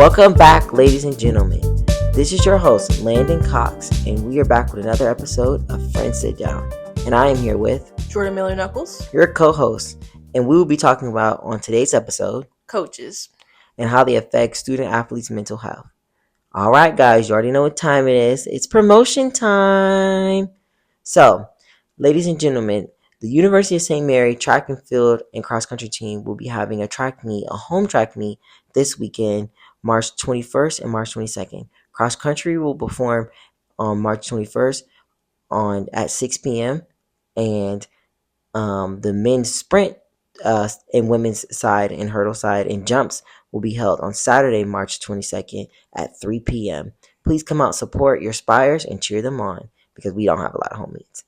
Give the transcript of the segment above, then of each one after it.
Welcome back, ladies and gentlemen. This is your host, Landon Cox, and we are back with another episode of Friends Sit Down. And I am here with Jordyn Miller Knuckles, your co-host, and we will be talking about on today's episode coaches, and how they affect student athletes' mental health. All right, guys, you already know what time it is. It's promotion time. So, ladies and gentlemen, the University of St. Mary track and field and cross country team will be having a home track meet this weekend, March 21st and March 22nd. Cross country will perform on March 21st at 6 p.m. and the men's sprint and women's side and hurdle side and jumps will be held on Saturday, March 22nd at 3 p.m. Please come out, support your Spires, and cheer them on because we don't have a lot of home meets.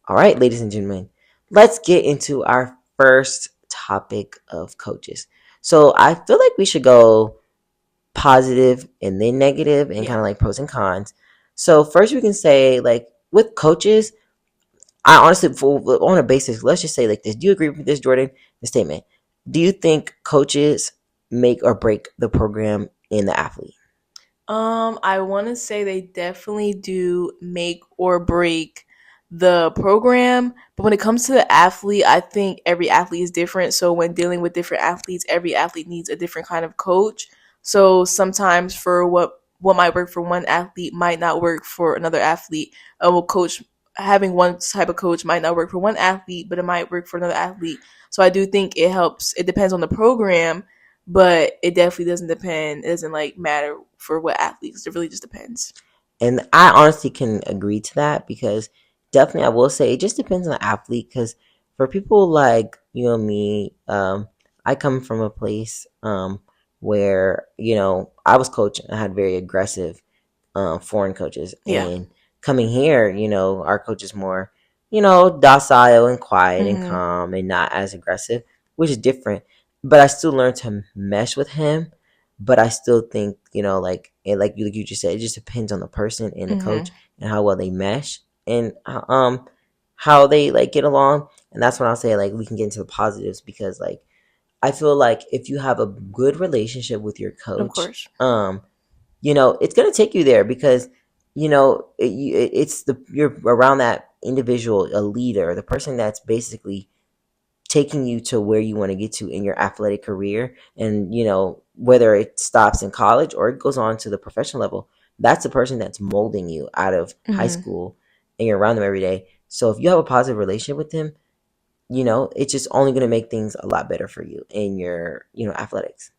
All right, ladies and gentlemen, let's get into our first topic of coaches. So I feel like we should go positive and then negative and kind of like pros and cons. So first we can say, like, with coaches, I honestly, on a basis, let's just say like this. Do you agree with this, Jordyn? The statement. Do you think coaches make or break the program in the athlete? I want to say they definitely do make or break the program, but when it comes to the athlete, I think every athlete is different. So when dealing with different athletes, every athlete needs a different kind of coach. So sometimes for what might work for one athlete might not work for another athlete. Having one type of coach might not work for one athlete, but it might work for another athlete. So I do think it helps. It depends on the program, but it definitely doesn't depend. It doesn't like matter for what athletes. It really just depends. And I honestly can agree to that because definitely I will say it just depends on the athlete. Because for people like you and me, I come from a place where I was coaching. I had very aggressive foreign coaches, and coming here, our coach is more, docile and quiet and calm and not as aggressive, which is different. But I still learned to mesh with him. But I still think, like you just said, it just depends on the person and the coach and how well they mesh and how they like get along. And that's when I'll say like we can get into the positives because like I feel like if you have a good relationship with your coach, of course, it's gonna take you there because you're around that individual, a leader, the person that's basically taking you to where you want to get to in your athletic career. And, whether it stops in college or it goes on to the professional level, that's the person that's molding you out of high school and you're around them every day. So if you have a positive relationship with them, it's just only going to make things a lot better for you in your, athletics.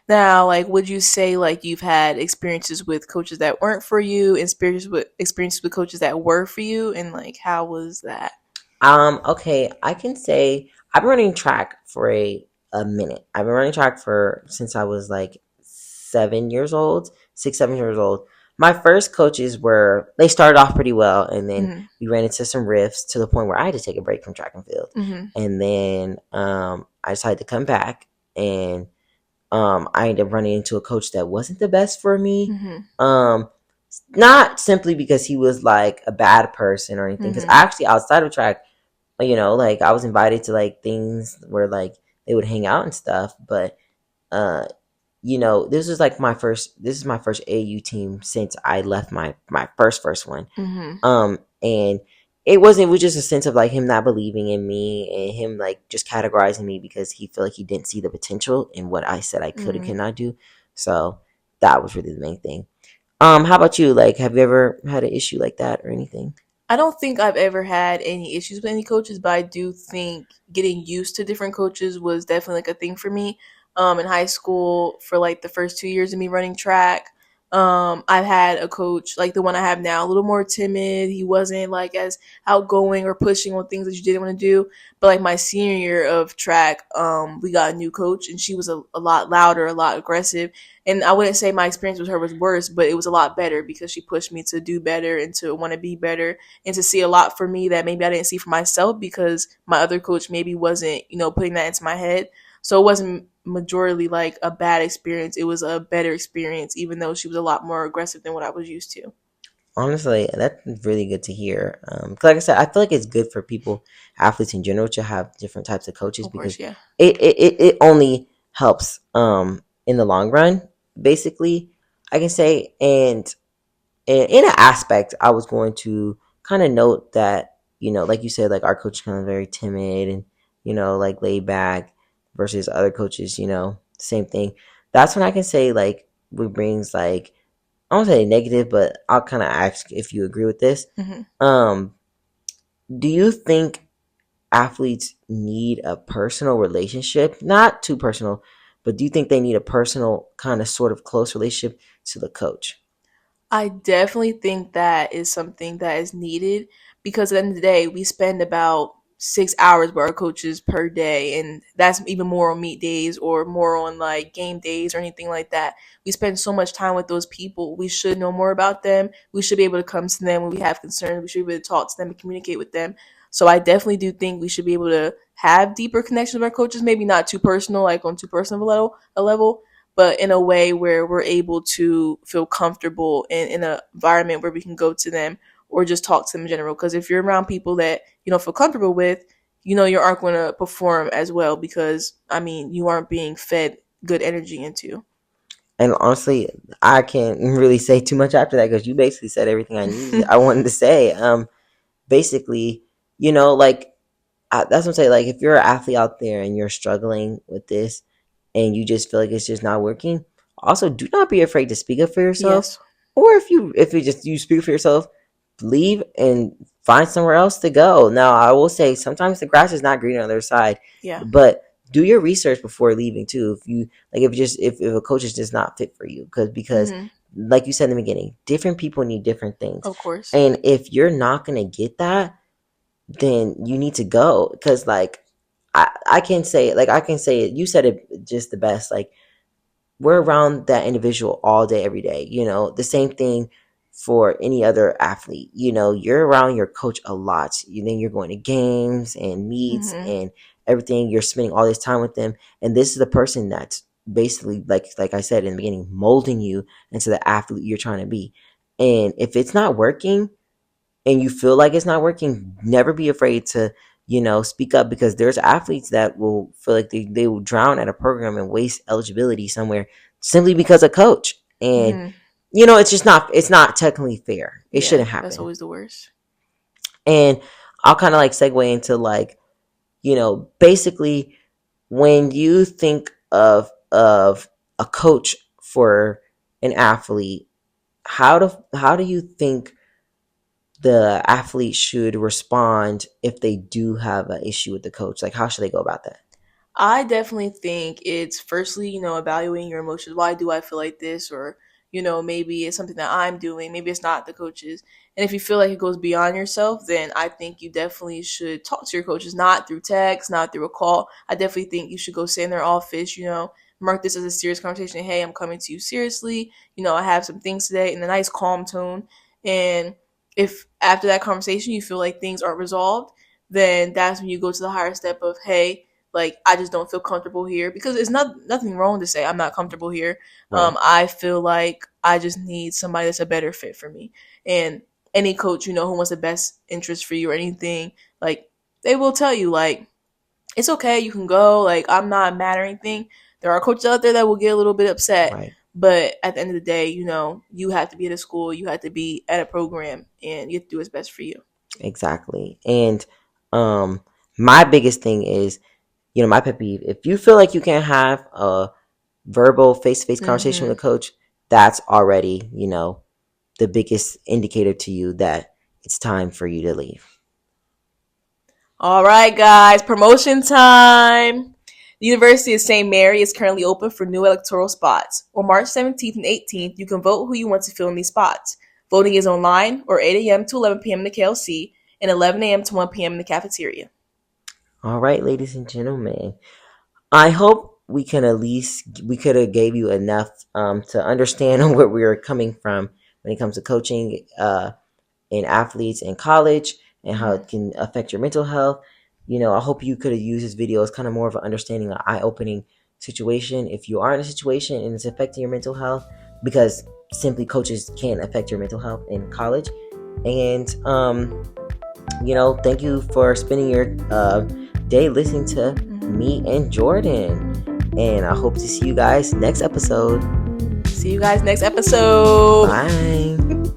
Now, like, would you say like you've had experiences with coaches that weren't for you, experiences with coaches that were for you, and like how was that? Okay, I can say I've been running track for a minute. I've been running track since I was like 7 years old. My first coaches they started off pretty well, and then we ran into some rifts to the point where I had to take a break from track and field. And then I decided to come back, and I ended up running into a coach that wasn't the best for me. Not simply because he was like a bad person or anything, because actually outside of track, like I was invited to like things where like they would hang out and stuff, but this is my first AU team since I left my first one. And it was just a sense of like him not believing in me and him like just categorizing me because he felt like he didn't see the potential in what I said I could and cannot do. So that was really the main thing. How about you? Like, have you ever had an issue like that or anything? I don't think I've ever had any issues with any coaches, but I do think getting used to different coaches was definitely like a thing for me. In high school, for like the first 2 years of me running track, I've had a coach like the one I have now, a little more timid. He wasn't like as outgoing or pushing on things that you didn't want to do. But like my senior year of track, we got a new coach and she was a lot louder, a lot aggressive. And I wouldn't say my experience with her was worse, but it was a lot better because she pushed me to do better and to want to be better and to see a lot for me that maybe I didn't see for myself because my other coach maybe wasn't, putting that into my head. So it wasn't majorly like a bad experience. It was a better experience, even though she was a lot more aggressive than what I was used to. Honestly, that's really good to hear. Like I said, I feel like it's good for people, athletes in general, to have different types of coaches because it only helps in the long run basically, I can say, and in an aspect, I was going to kind of note that, like you said, like our coach is kind of very timid and, like laid back versus other coaches, same thing. That's when I can say, like, what brings, like, I won't say negative, but I'll kind of ask if you agree with this. Mm-hmm. Do you think athletes need a personal relationship? Not too personal, but do you think they need a personal, kind of sort of close relationship to the coach? I definitely think that is something that is needed because at the end of the day, we spend about 6 hours with our coaches per day, and that's even more on meet days or more on like game days or anything like that. We spend so much time with those people. We should know more about them. We should be able to come to them when we have concerns. We should be able to talk to them and communicate with them. So I definitely do think we should be able to have deeper connections with our coaches. Maybe not too personal, like on too personal a level, but in a way where we're able to feel comfortable in an environment where we can go to them or just talk to them in general. Because if you're around people that you don't feel comfortable with, you aren't going to perform as well because, I mean, you aren't being fed good energy into. And honestly, I can't really say too much after that because you basically said everything I wanted to say. Basically, like that's what I'm saying. Like, if you're an athlete out there and you're struggling with this, and you just feel like it's just not working, also do not be afraid to speak up for yourself. Yes. Or if you speak for yourself, leave and find somewhere else to go. Now, I will say sometimes the grass is not greener on the other side, Yeah. but do your research before leaving too. If you like, if a coach is just not fit for you, because Mm-hmm. like you said in the beginning, different people need different things, Of course. and if you're not gonna get that, then you need to go. Because like I can say it, you said it just the best. Like, we're around that individual all day, every day. The same thing for any other athlete. You're around your coach a lot. Then you're going to games and meets Mm-hmm. and everything. You're spending all this time with them, and this is the person that's basically, like I said in the beginning, molding you into the athlete you're trying to be. And if it's not working, and you feel like it's not working, never be afraid to, speak up, because there's athletes that will feel like they will drown at a program and waste eligibility somewhere simply because of coach. And, Mm-hmm. it's not technically fair. It Yeah, shouldn't that's happen. always the worst. And I'll kind of like segue into like, basically when you think of a coach for an athlete, how do you think the athlete should respond if they do have an issue with the coach? Like, how should they go about that? I definitely think it's firstly, evaluating your emotions. Why do I feel like this? Or, maybe it's something that I'm doing. Maybe it's not the coaches. And if you feel like it goes beyond yourself, then I think you definitely should talk to your coaches, not through text, not through a call. I definitely think you should go sit in their office, mark this as a serious conversation. Hey, I'm coming to you seriously. I have some things today in a nice, calm tone. And if after that conversation you feel like things aren't resolved, then that's when you go to the higher step of, hey, like, I just don't feel comfortable here, because it's nothing wrong to say I'm not comfortable here. Right. I feel like I just need somebody that's a better fit for me. And any coach, who wants the best interest for you or anything, like, they will tell you, like, it's okay, you can go. Like, I'm not mad or anything. There are coaches out there that will get a little bit upset. Right. But at the end of the day, you have to be at a school, you have to be at a program, and you have to do what's best for you. Exactly. And my biggest thing is, my pet peeve, if you feel like you can't have a verbal face-to-face conversation Mm-hmm. with a coach, that's already, the biggest indicator to you that it's time for you to leave. All right, guys, promotion time. The University of St. Mary is currently open for new electoral spots. On March 17th and 18th, you can vote who you want to fill in these spots. Voting is online, or 8 a.m. to 11 p.m. in the KLC and 11 a.m. to 1 p.m. in the cafeteria. All right, ladies and gentlemen, I hope we could have gave you enough to understand where we are coming from when it comes to coaching in athletes in college, and how Mm-hmm. it can affect your mental health. I hope you could have used this video as kind of more of an understanding, an eye-opening situation if you are in a situation and it's affecting your mental health, because simply coaches can affect your mental health in college. And thank you for spending your day listening to me and Jordyn. And I hope to see you guys next episode. See you guys next episode. Bye.